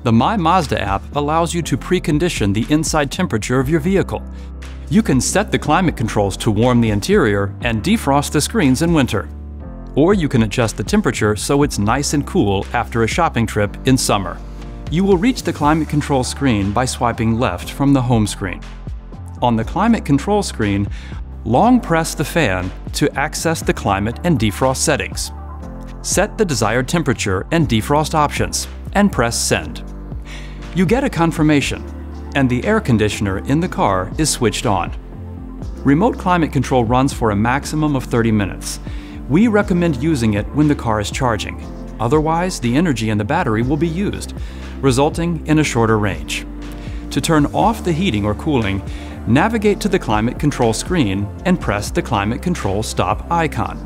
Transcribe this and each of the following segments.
The MYMAZDA app allows you to precondition the inside temperature of your vehicle. You can set the climate controls to warm the interior and defrost the screens in winter. Or you can adjust the temperature so it's nice and cool after a shopping trip in summer. You will reach the climate control screen by swiping left from the home screen. On the climate control screen, long press the fan to access the climate and defrost settings. Set the desired temperature and defrost options and press Send. You get a confirmation, and the air conditioner in the car is switched on. Remote climate control runs for a maximum of 30 minutes. We recommend using it when the car is charging. Otherwise, the energy in the battery will be used, resulting in a shorter range. To turn off the heating or cooling, navigate to the climate control screen and press the climate control stop icon.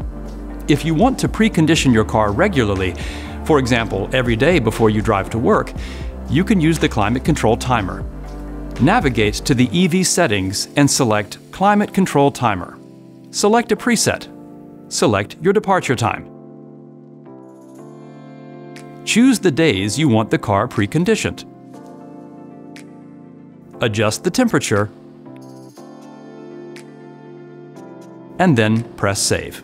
If you want to precondition your car regularly, for example, every day before you drive to work, you can use the climate control timer. Navigate to the EV settings and select Climate Control Timer. Select a preset. Select your departure time. Choose the days you want the car preconditioned. Adjust the temperature, and then press Save.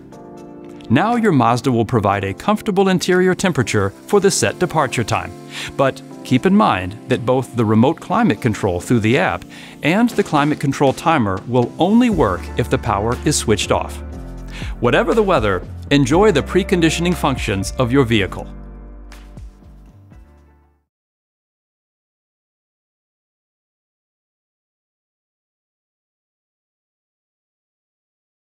Now your Mazda will provide a comfortable interior temperature for the set departure time. But keep in mind that both the remote climate control through the app and the climate control timer will only work if the power is switched off. Whatever the weather, enjoy the preconditioning functions of your vehicle.